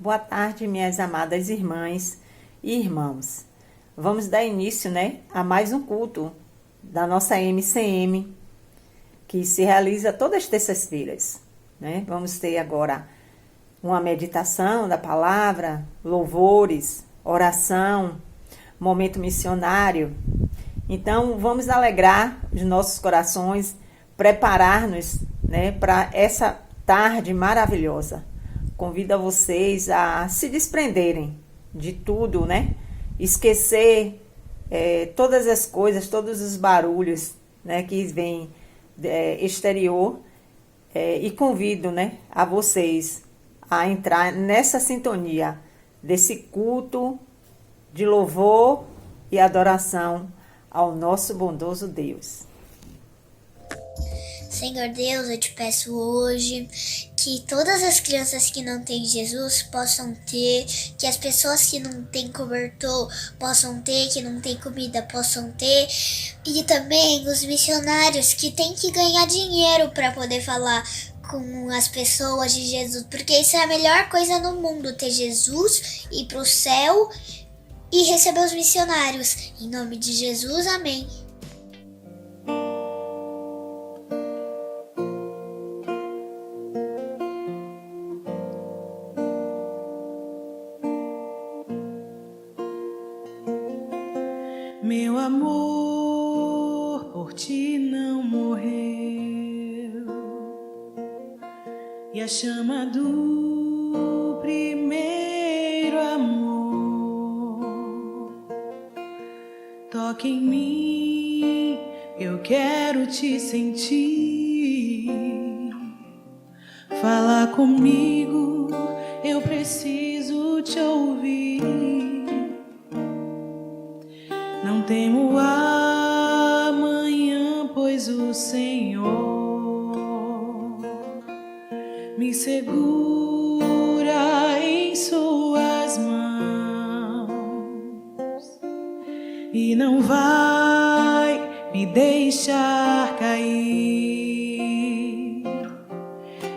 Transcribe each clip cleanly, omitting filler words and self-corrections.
Boa tarde, minhas amadas irmãs e irmãos. Vamos dar início, a mais um culto da nossa MCM, que se realiza todas as terças-feiras, Vamos ter agora uma meditação da palavra, louvores, oração, momento missionário. Então, vamos alegrar os nossos corações, preparar-nos, para essa tarde maravilhosa. Convido vocês a se desprenderem de tudo, Esquecer todas as coisas, todos os barulhos, que vêm exterior, e convido, a vocês a entrar nessa sintonia desse culto de louvor e adoração ao nosso bondoso Deus. Senhor Deus, eu te peço hoje que todas as crianças que não têm Jesus possam ter, que as pessoas que não têm cobertor possam ter, que não têm comida possam ter, e também os missionários que têm que ganhar dinheiro para poder falar com as pessoas de Jesus, porque isso é a melhor coisa no mundo, ter Jesus, ir para o céu e receber os missionários. Em nome de Jesus, amém. Meu amor por ti não morreu, e a chama do primeiro amor toca em mim, eu quero te sentir. Fala comigo, eu preciso te ouvir. Não temo amanhã, pois o Senhor me segura em suas mãos e não vai me deixar cair.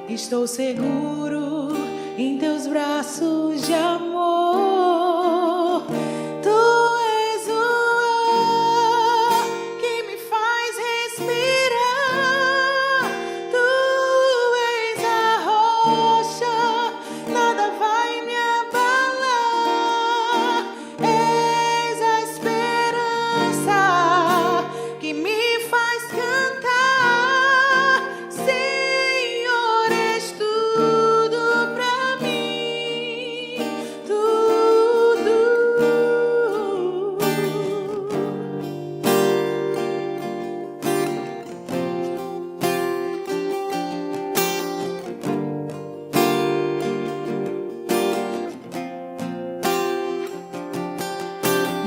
Estou seguro em teus braços de amor.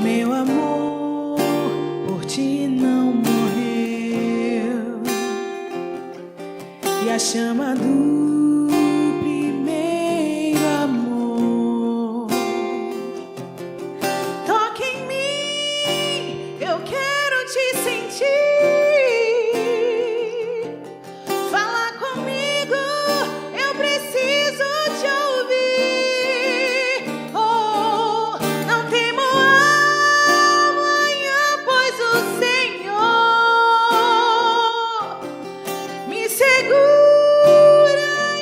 Meu amor por ti não morreu, e a chama do primeiro amor toca em mim, eu quero te sentir. Fala comigo, eu preciso te ouvir. Oh, não temo segura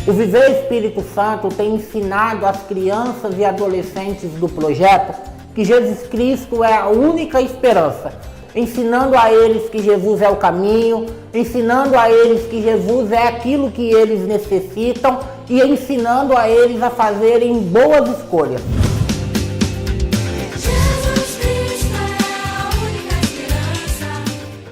O Viver Espírito Santo tem ensinado às crianças e adolescentes do projeto que Jesus Cristo é a única esperança, ensinando a eles que Jesus é o caminho, ensinando a eles que Jesus é aquilo que eles necessitam e ensinando a eles a fazerem boas escolhas.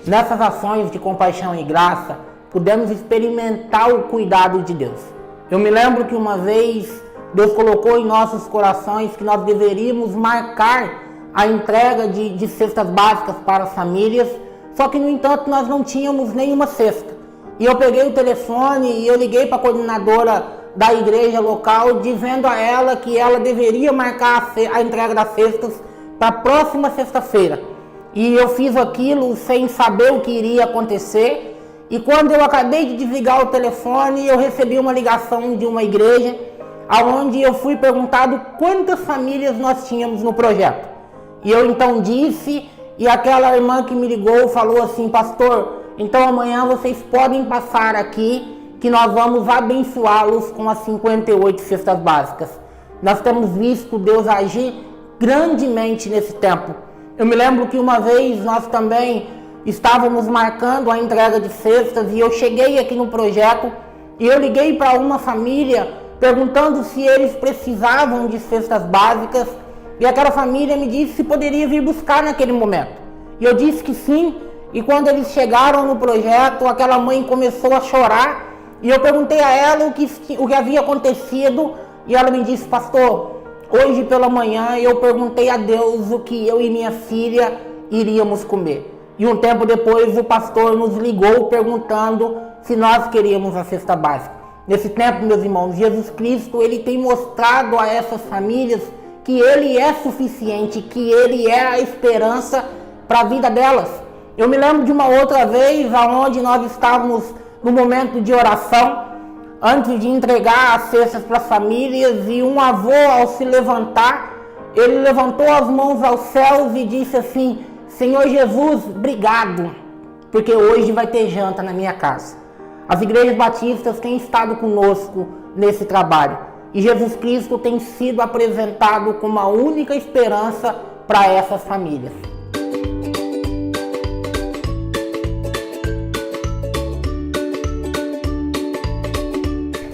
Nessas ações de compaixão e graça, pudemos experimentar o cuidado de Deus. Eu me lembro que uma vez Deus colocou em nossos corações que nós deveríamos marcar a entrega de cestas básicas para as famílias, só que, no entanto, nós não tínhamos nenhuma cesta. E eu peguei o telefone e eu liguei para a coordenadora da igreja local, dizendo a ela que ela deveria marcar a entrega das cestas para a próxima sexta-feira. E eu fiz aquilo sem saber o que iria acontecer. E quando eu acabei de desligar o telefone, eu recebi uma ligação de uma igreja, onde eu fui perguntado quantas famílias nós tínhamos no projeto. E eu então disse, e aquela irmã que me ligou falou assim: pastor, então amanhã vocês podem passar aqui, que nós vamos abençoá-los com as 58 cestas básicas. Nós temos visto Deus agir grandemente nesse tempo. Eu me lembro que uma vez nós também estávamos marcando a entrega de cestas e eu cheguei aqui no projeto e eu liguei para uma família perguntando se eles precisavam de cestas básicas e aquela família me disse se poderia vir buscar naquele momento. E eu disse que sim, e quando eles chegaram no projeto, aquela mãe começou a chorar e eu perguntei a ela o que havia acontecido e ela me disse: pastor, hoje pela manhã eu perguntei a Deus o que eu e minha filha iríamos comer. E um tempo depois o pastor nos ligou perguntando se nós queríamos a cesta básica. Nesse tempo, meus irmãos, Jesus Cristo, ele tem mostrado a essas famílias que ele é suficiente, que ele é a esperança para a vida delas. Eu me lembro de uma outra vez onde nós estávamos no momento de oração, antes de entregar as cestas para as famílias, e um avô, ao se levantar, ele levantou as mãos aos céus e disse assim: Senhor Jesus, obrigado, porque hoje vai ter janta na minha casa. As igrejas batistas têm estado conosco nesse trabalho e Jesus Cristo tem sido apresentado como a única esperança para essas famílias.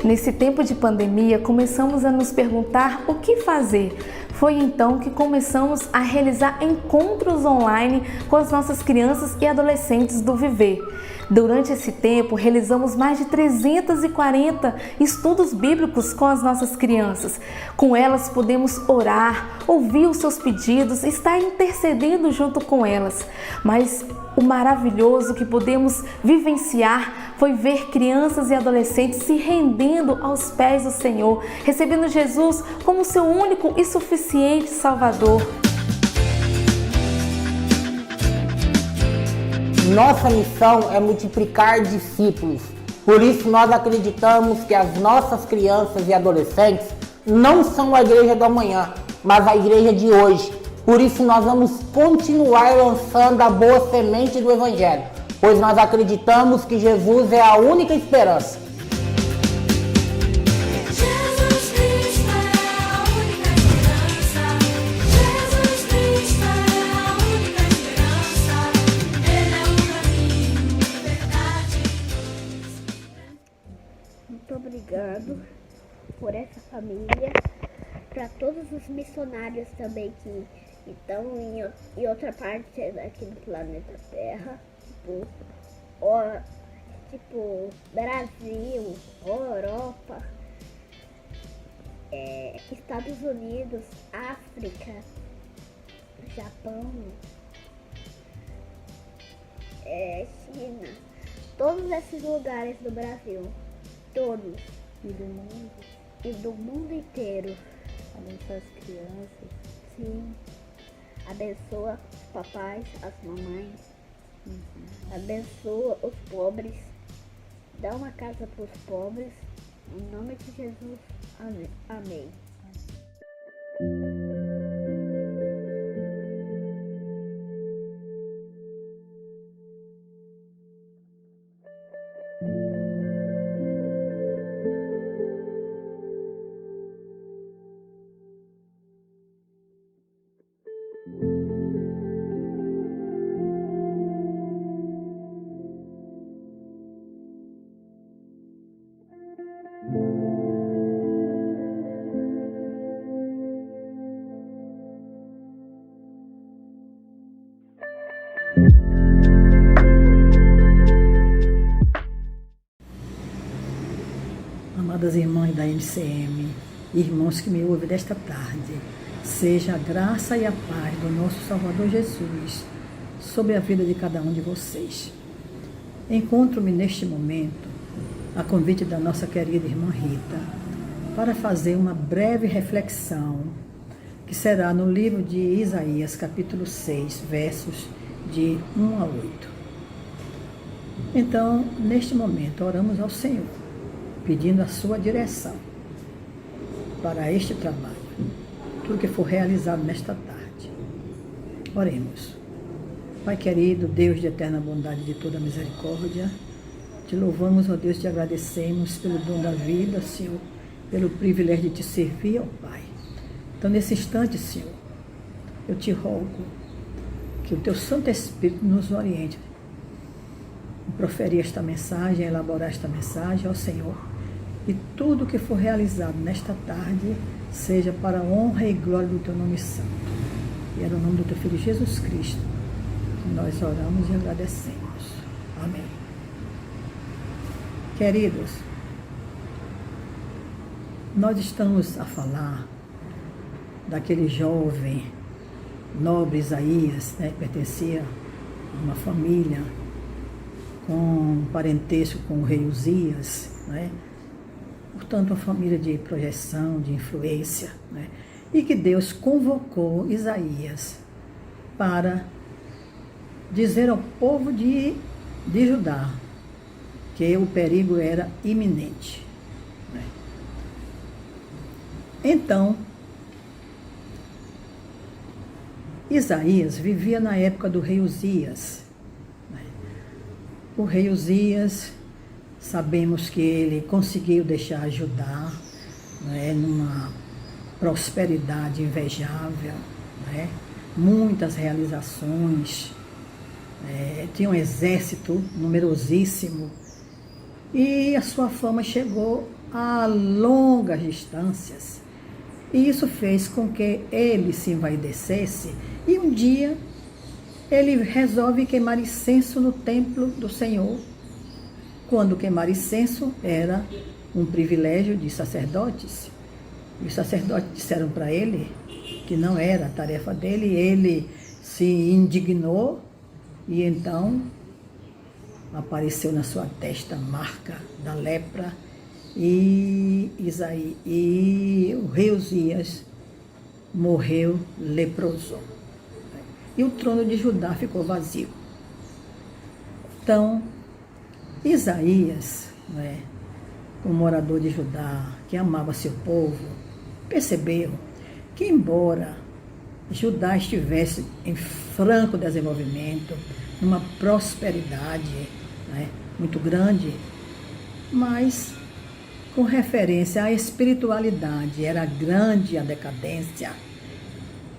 Nesse tempo de pandemia, começamos a nos perguntar o que fazer. Foi então que começamos a realizar encontros online com as nossas crianças e adolescentes do Viver. Durante esse tempo, realizamos mais de 340 estudos bíblicos com as nossas crianças. Com elas, podemos orar, ouvir os seus pedidos, estar intercedendo junto com elas. Mas o maravilhoso que podemos vivenciar foi ver crianças e adolescentes se rendendo aos pés do Senhor, recebendo Jesus como seu único e suficiente Salvador. Nossa missão é multiplicar discípulos. Por isso nós acreditamos que as nossas crianças e adolescentes não são a igreja do amanhã, mas a igreja de hoje. Por isso nós vamos continuar lançando a boa semente do Evangelho, pois nós acreditamos que Jesus é a única esperança. Muito obrigado por essa família, para todos os missionários também que estão em outra parte aqui do planeta Terra, tipo Brasil, Europa, Estados Unidos, África, Japão, China, todos esses lugares do Brasil. Todos. E do mundo inteiro. Abençoa as crianças. Sim. Abençoa os papais, as mamães. Abençoa os pobres. Dá uma casa para os pobres. Em nome de Jesus. Amém. Amém. MCM, irmãos que me ouvem desta tarde, seja a graça e a paz do nosso Salvador Jesus sobre a vida de cada um de vocês. Encontro-me neste momento, a convite da nossa querida irmã Rita, para fazer uma breve reflexão, que será no livro de Isaías, capítulo 6, versos de 1 a 8. Então, neste momento, oramos ao Senhor, pedindo a sua direção para este trabalho, tudo que for realizado nesta tarde. Oremos. Pai querido, Deus de eterna bondade e de toda misericórdia, te louvamos, ó Deus, te agradecemos pelo dom da vida, Senhor, pelo privilégio de te servir, ó Pai. Então, nesse instante, Senhor, eu te rogo que o teu Santo Espírito nos oriente a proferir esta mensagem, a elaborar esta mensagem, ó Senhor, e tudo que for realizado nesta tarde seja para a honra e glória do teu nome santo. E é no nome do teu Filho Jesus Cristo que nós oramos e agradecemos. Amém. Queridos, nós estamos a falar daquele jovem nobre Isaías, que pertencia a uma família com parentesco com o rei Uzias, portanto, uma família de projeção, de influência, e que Deus convocou Isaías para dizer ao povo de Judá que o perigo era iminente. Então, Isaías vivia na época do rei Uzias. O rei Uzias, sabemos que ele conseguiu deixar Judá numa prosperidade invejável, muitas realizações, tinha um exército numerosíssimo e a sua fama chegou a longas distâncias. E isso fez com que ele se envaidecesse e um dia ele resolve queimar incenso no templo do Senhor, quando queimar incenso era um privilégio de sacerdotes. E os sacerdotes disseram para ele que não era a tarefa dele, ele se indignou e então apareceu na sua testa a marca da lepra e o rei Uzias morreu leproso. E o trono de Judá ficou vazio. Então, Isaías, o morador de Judá, que amava seu povo, percebeu que, embora Judá estivesse em franco desenvolvimento, numa prosperidade muito grande, mas com referência à espiritualidade, era grande a decadência.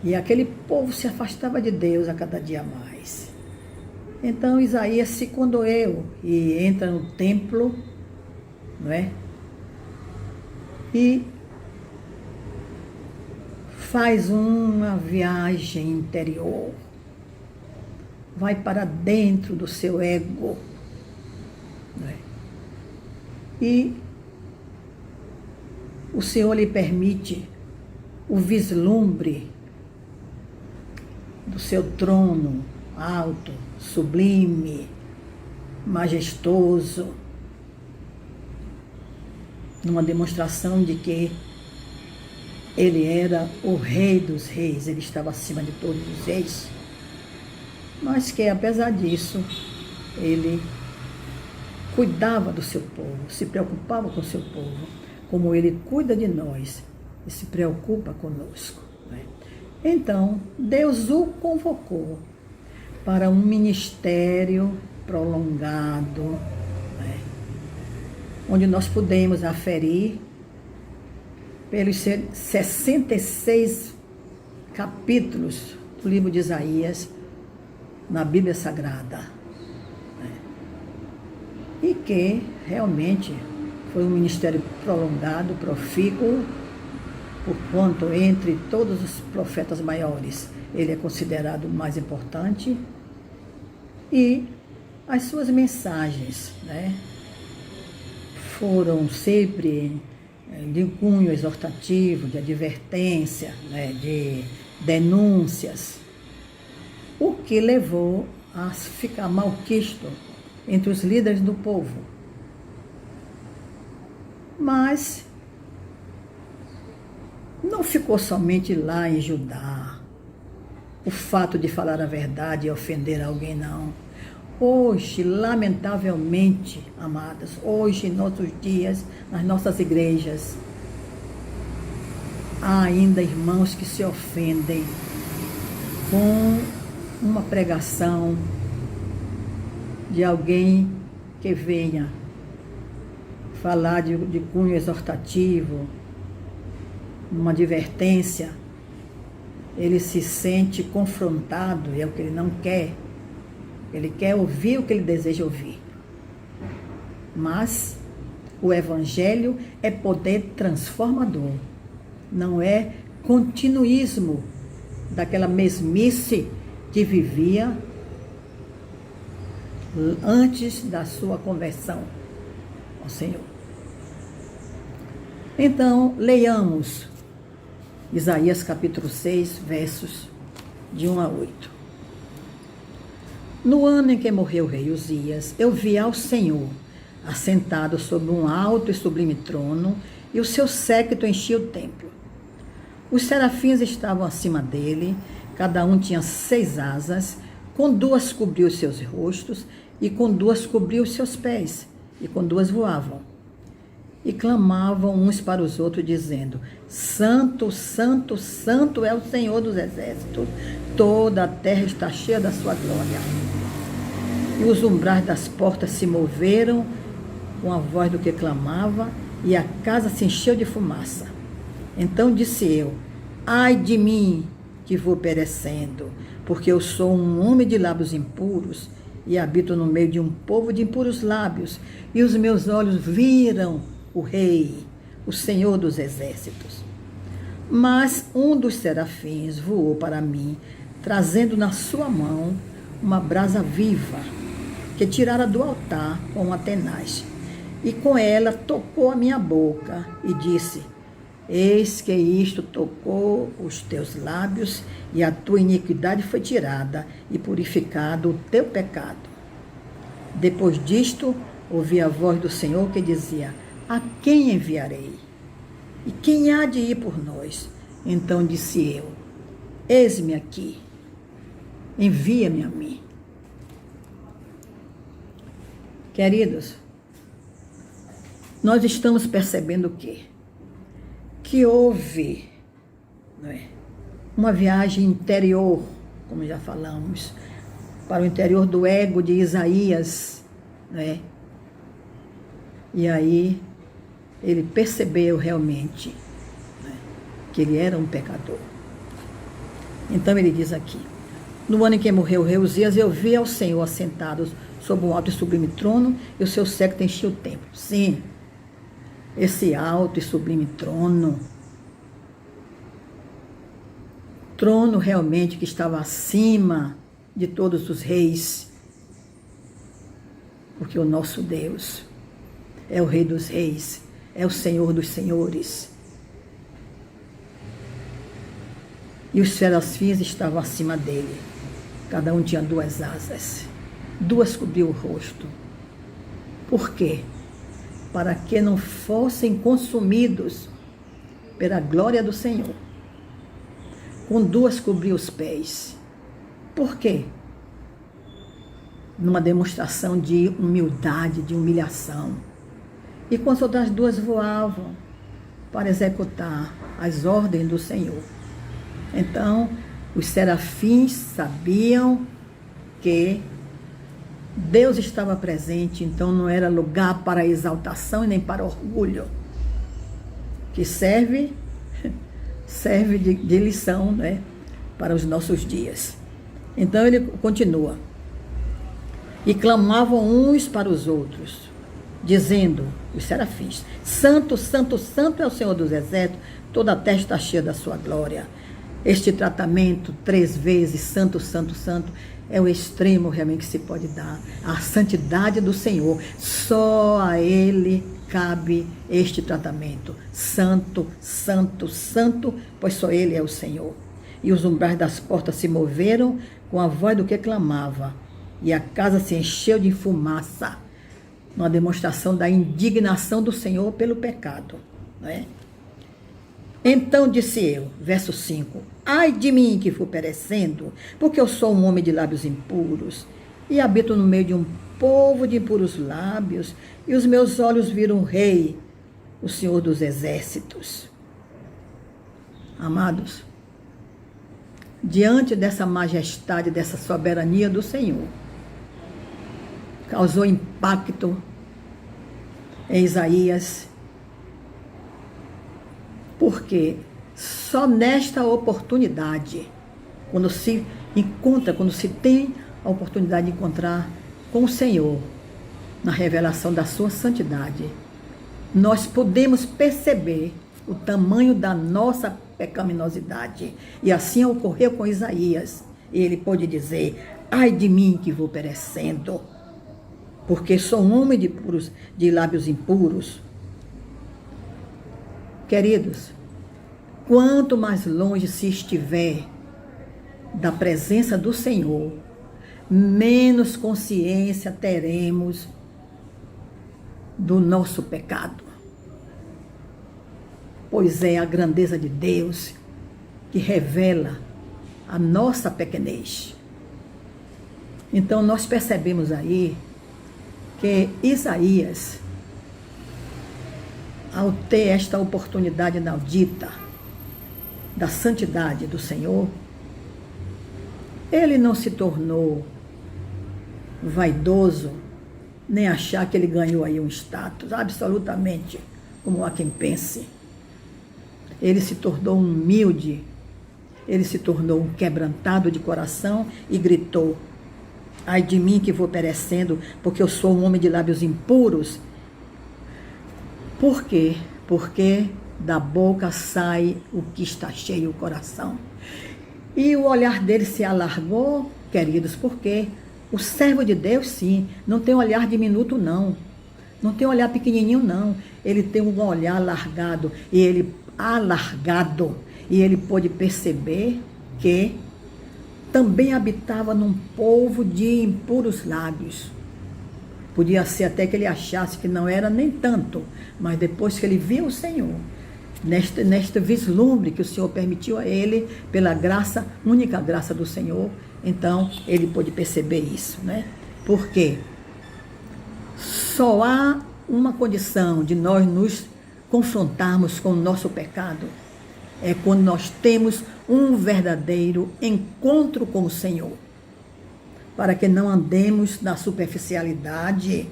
E aquele povo se afastava de Deus a cada dia mais. Então Isaías se condoeu e entra no templo, e faz uma viagem interior, vai para dentro do seu ego, e o Senhor lhe permite o vislumbre do seu trono alto, sublime, majestoso, numa demonstração de que ele era o rei dos reis, ele estava acima de todos os reis, mas que, apesar disso, ele cuidava do seu povo, se preocupava com o seu povo, como ele cuida de nós e se preocupa conosco. Então, Deus o convocou para um ministério prolongado, onde nós podemos aferir pelos 66 capítulos do livro de Isaías na Bíblia Sagrada. E que realmente foi um ministério prolongado, profícuo, porquanto entre todos os profetas maiores, ele é considerado o mais importante, e as suas mensagens, foram sempre de cunho exortativo, de advertência, né, de denúncias, o que levou a ficar malquisto entre os líderes do povo. Mas não ficou somente lá em Judá o fato de falar a verdade e ofender alguém, não. Hoje, lamentavelmente, amadas, hoje, em nossos dias, nas nossas igrejas, há ainda irmãos que se ofendem com uma pregação de alguém que venha falar de cunho exortativo, uma advertência. Ele se sente confrontado, e é o que ele não quer. Ele quer ouvir o que ele deseja ouvir. Mas o Evangelho é poder transformador. Não é continuismo daquela mesmice que vivia antes da sua conversão ao Senhor. Então, leiamos Isaías capítulo 6, versos de 1 a 8. No ano em que morreu o rei Uzias, eu vi ao Senhor assentado sobre um alto e sublime trono, e o seu séquito enchia o templo. Os serafins estavam acima dele, cada um tinha 6 asas, com 2 cobriu os seus rostos, e com 2 cobriu os seus pés, e com 2 voavam. E clamavam uns para os outros, dizendo: Santo, Santo, Santo é o Senhor dos exércitos, toda a terra está cheia da sua glória. E os umbrais das portas se moveram com a voz do que clamava, e a casa se encheu de fumaça. Então disse eu: ai de mim, que vou perecendo, porque eu sou um homem de lábios impuros, e habito no meio de um povo de impuros lábios, e os meus olhos viram o Rei, o Senhor dos exércitos. Mas um dos serafins voou para mim, trazendo na sua mão uma brasa viva, que tirara do altar com uma tenaz, e com ela tocou a minha boca, e disse: eis que isto tocou os teus lábios, e a tua iniquidade foi tirada, e purificado o teu pecado. Depois disto, ouvi a voz do Senhor que dizia: a quem enviarei? E quem há de ir por nós? Então disse eu: eis-me aqui, envia-me a mim. Queridos, nós estamos percebendo o quê? Que houve, não é, uma viagem interior, como já falamos, para o interior do ego de Isaías, não é? E aí ele percebeu realmente, né, que ele era um pecador. Então ele diz aqui: no ano em que morreu o rei Uzias, eu vi ao Senhor assentado sobre um alto e sublime trono, e o seu séquito enchia o templo. Sim, esse alto e sublime trono realmente que estava acima de todos os reis, porque o nosso Deus é o Rei dos reis, é o Senhor dos senhores. E os serafins estavam acima dele, cada um tinha 2 asas, 2 cobriu o rosto. Por quê? Para que não fossem consumidos pela glória do Senhor. Com 2 cobriu os pés. Por quê? Numa demonstração de humildade, de humilhação. E com as outras 2 voavam para executar as ordens do Senhor. Então, os serafins sabiam que Deus estava presente, então não era lugar para exaltação e nem para orgulho, que serve de lição, né, para os nossos dias. Então ele continua: e clamavam uns para os outros, dizendo, os serafins: Santo, Santo, Santo é o Senhor dos exércitos, toda a terra está cheia da sua glória. Este tratamento 3 vezes, Santo, Santo, Santo, é o extremo realmente que se pode dar. A santidade do Senhor, só a Ele cabe este tratamento. Santo, santo, santo, pois só Ele é o Senhor. E os umbrais das portas se moveram com a voz do que clamava, e a casa se encheu de fumaça, uma demonstração da indignação do Senhor pelo pecado, não é? Então disse eu, verso 5, ai de mim que fui perecendo, porque eu sou um homem de lábios impuros, e habito no meio de um povo de impuros lábios, e os meus olhos viram o Rei, o Senhor dos exércitos. Amados, diante dessa majestade, dessa soberania do Senhor, causou impacto em Isaías, porque só nesta oportunidade, quando se encontra, quando se tem a oportunidade de encontrar com o Senhor, na revelação da sua santidade, nós podemos perceber o tamanho da nossa pecaminosidade. E assim ocorreu com Isaías. Ele pôde dizer, ai de mim que vou perecendo, porque sou um homem de lábios impuros. Queridos, quanto mais longe se estiver da presença do Senhor, menos consciência teremos do nosso pecado. Pois é a grandeza de Deus que revela a nossa pequenez. Então nós percebemos aí que Isaías, ao ter esta oportunidade inaudita da santidade do Senhor, ele não se tornou vaidoso, nem achar que ele ganhou aí um status, absolutamente, como há quem pense. Ele se tornou humilde, ele se tornou um quebrantado de coração e gritou, ai de mim que vou perecendo, porque eu sou um homem de lábios impuros. Por quê? Porque da boca sai o que está cheio o coração. E o olhar dele se alargou, queridos, porque o servo de Deus, sim, não tem um olhar diminuto, não. Não tem um olhar pequenininho, não. Ele tem um olhar alargado, e ele pôde perceber que também habitava num povo de impuros lábios. Podia ser até que ele achasse que não era nem tanto, mas depois que ele viu o Senhor, neste vislumbre que o Senhor permitiu a ele, pela graça, única graça do Senhor, então ele pôde perceber isso, né? Porque só há uma condição de nós nos confrontarmos com o nosso pecado, é quando nós temos um verdadeiro encontro com o Senhor, para que não andemos na superficialidade,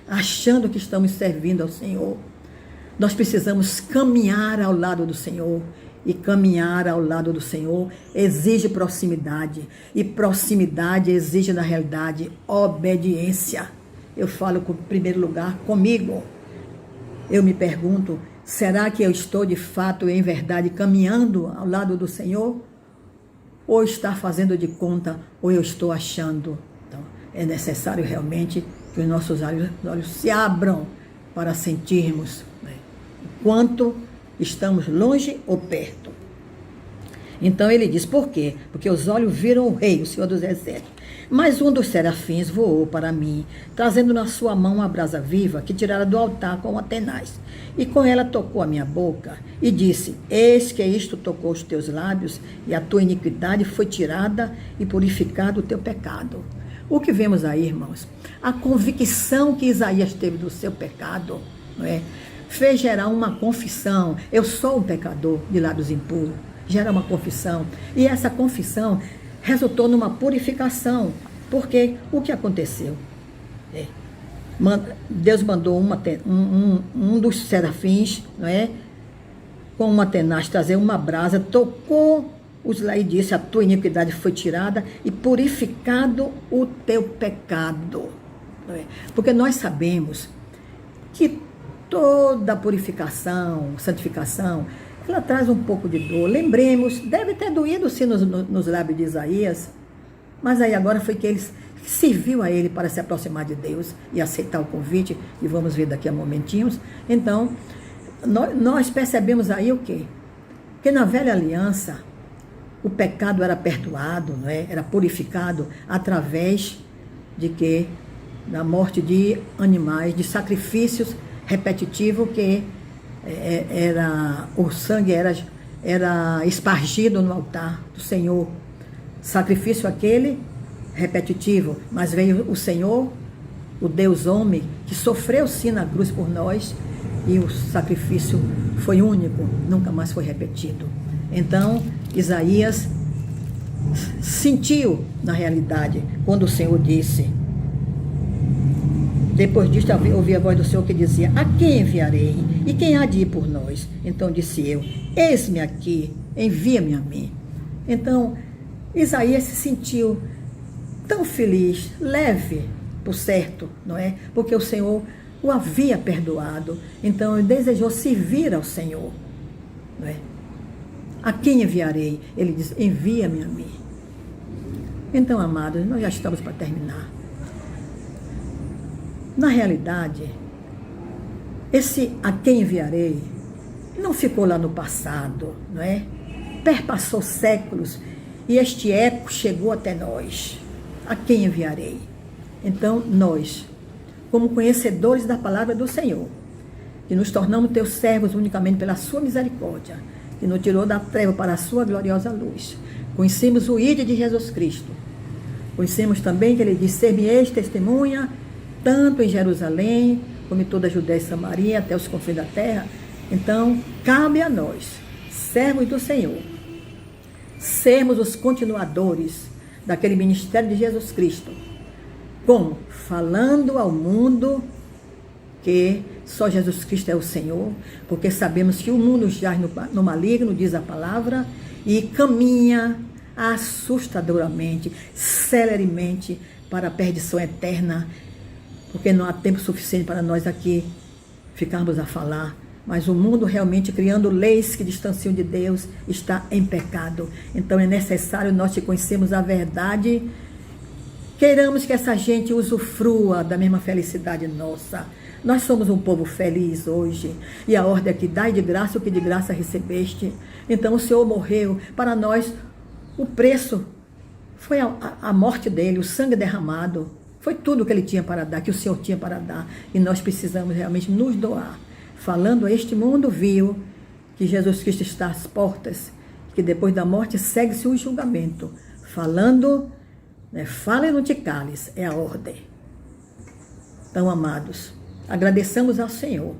achando que estamos servindo ao Senhor. Nós precisamos caminhar ao lado do Senhor, e caminhar ao lado do Senhor exige proximidade, e proximidade exige, na realidade, obediência. Eu falo, em primeiro lugar, comigo. Eu me pergunto, será que eu estou de fato, em verdade, caminhando ao lado do Senhor? Ou está fazendo de conta, ou eu estou achando? Então, é necessário realmente que os nossos olhos se abram para sentirmos, né, o quanto estamos longe ou perto. Então ele diz, por quê? Porque os olhos viram o Rei, o Senhor dos Exércitos. Mas um dos serafins voou para mim, trazendo na sua mão uma brasa viva que tirara do altar com uma tenaz. E com ela tocou a minha boca e disse, eis que isto tocou os teus lábios, e a tua iniquidade foi tirada e purificado o teu pecado. O que vemos aí, irmãos? A convicção que Isaías teve do seu pecado, não é? Fez gerar uma confissão. Eu sou um pecador de lábios impuros. Gera uma confissão. E essa confissão resultou numa purificação. Porque o que aconteceu? Deus mandou um dos serafins, não é? Com uma tenaz trazer uma brasa, tocou os lá e disse, a tua iniquidade foi tirada e purificado o teu pecado. Não é? Porque nós sabemos que toda purificação, santificação, ela traz um pouco de dor. Lembremos, deve ter doído sim nos lábios de Isaías, Mas aí agora foi que ele serviu a ele para se aproximar de Deus e aceitar o convite, e vamos ver daqui a momentinhos. Então, nós percebemos aí o quê? Que na velha aliança, o pecado era perdoado, não é? Era purificado através de quê? Da morte de animais, de sacrifícios repetitivos, que o sangue era espargido no altar do Senhor. Sacrifício aquele repetitivo, mas veio o Senhor, o Deus homem, que sofreu sim na cruz por nós, e o sacrifício foi único, nunca mais foi repetido. Então, Isaías sentiu, na realidade, quando o Senhor disse, depois disto ouvi a voz do Senhor que dizia, a quem enviarei? E quem há de ir por nós? Então disse eu, eis-me aqui, envia-me a mim. Então, Isaías se sentiu tão feliz, leve, por certo, não é? Porque o Senhor o havia perdoado. Então, ele desejou servir ao Senhor, não é? A quem enviarei? Ele diz, envia-me a mim. Então, amados, nós já estamos para terminar. Na realidade, esse a quem enviarei não ficou lá no passado, não é? Perpassou séculos e este eco chegou até nós. A quem enviarei? Então, nós, como conhecedores da palavra do Senhor, que nos tornamos teus servos unicamente pela sua misericórdia, que nos tirou da treva para a sua gloriosa luz. Conhecemos o ídolo de Jesus Cristo. Conhecemos também que ele diz, ser-me-eis testemunha, tanto em Jerusalém, como em toda a Judéia e Samaria, até os confins da terra. Então, cabe a nós, servos do Senhor, sermos os continuadores daquele ministério de Jesus Cristo. Como? Falando ao mundo que só Jesus Cristo é o Senhor, porque sabemos que o mundo jaz no maligno, diz a palavra, e caminha assustadoramente, celeremente para a perdição eterna, porque não há tempo suficiente para nós aqui ficarmos a falar, mas o mundo realmente criando leis que distanciam de Deus está em pecado. Então é necessário nós que conhecemos a verdade, queiramos que essa gente usufrua da mesma felicidade nossa. Nós somos um povo feliz hoje, e a ordem é que dai de graça o que de graça recebeste. Então o Senhor morreu para nós, o preço foi a morte dele, o sangue derramado. Foi tudo que ele tinha para dar, que o Senhor tinha para dar. E nós precisamos realmente nos doar. Falando a este mundo, viu que Jesus Cristo está às portas, que depois da morte segue-se o julgamento. Falando, fala e não te cales, é a ordem. Então, amados, agradeçamos ao Senhor,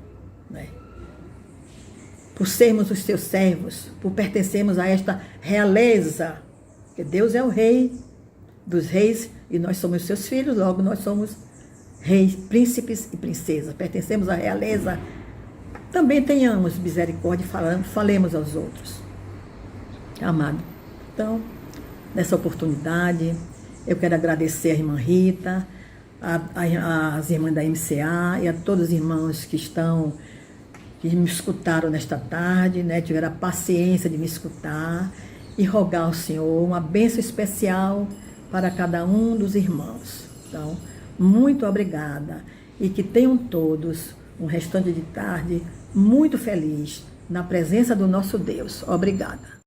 por sermos os seus servos, por pertencermos a esta realeza, que Deus é o rei dos reis, e nós somos seus filhos, logo nós somos reis, príncipes e princesas, pertencemos à realeza. Também tenhamos misericórdia e falemos aos outros. Amado, então, nessa oportunidade, eu quero agradecer a irmã Rita, as irmãs da MCA e a todos os irmãos que me escutaram nesta tarde, tiveram a paciência de me escutar, e rogar ao Senhor uma bênção especial para cada um dos irmãos. Então, muito obrigada, e que tenham todos um restante de tarde muito feliz na presença do nosso Deus. Obrigada.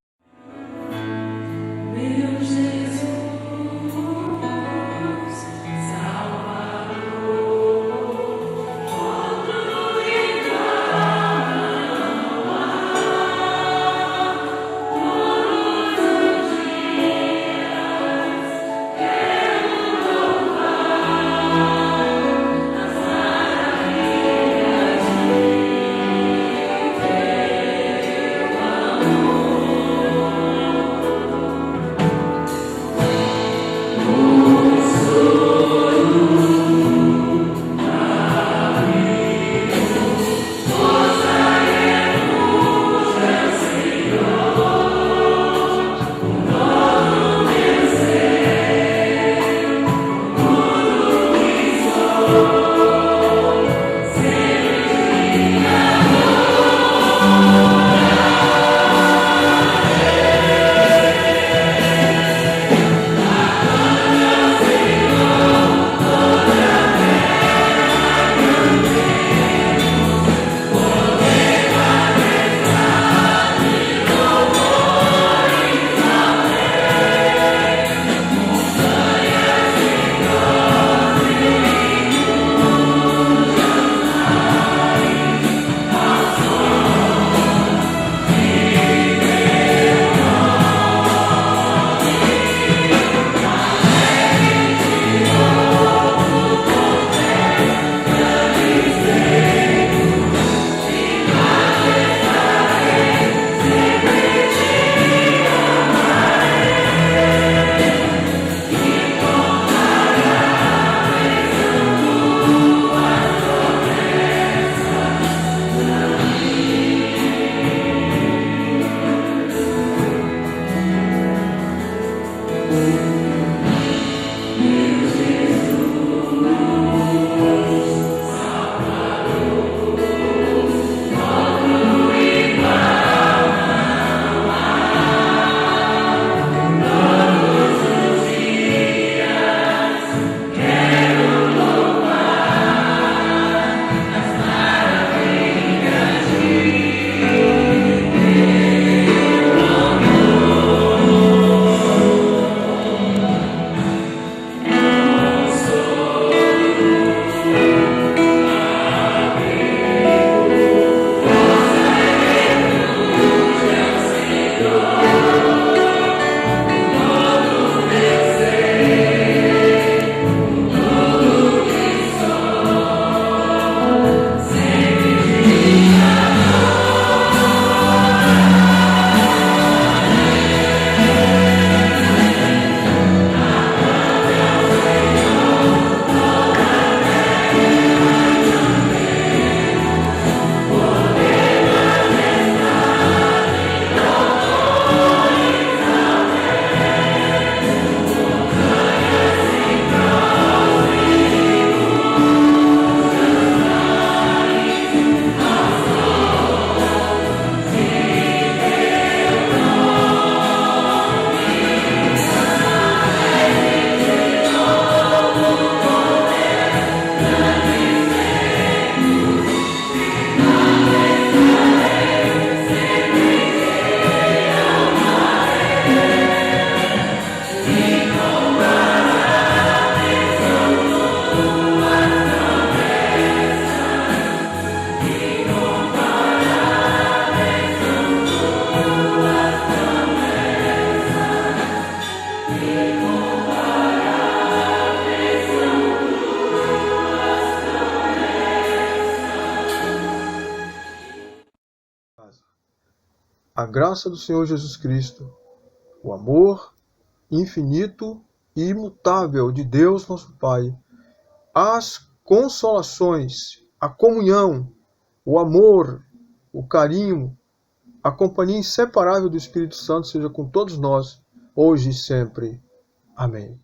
a graça do Senhor Jesus Cristo, o amor infinito e imutável de Deus nosso Pai, as consolações, a comunhão, o amor, o carinho, a companhia inseparável do Espírito Santo seja com todos nós, hoje e sempre. Amém.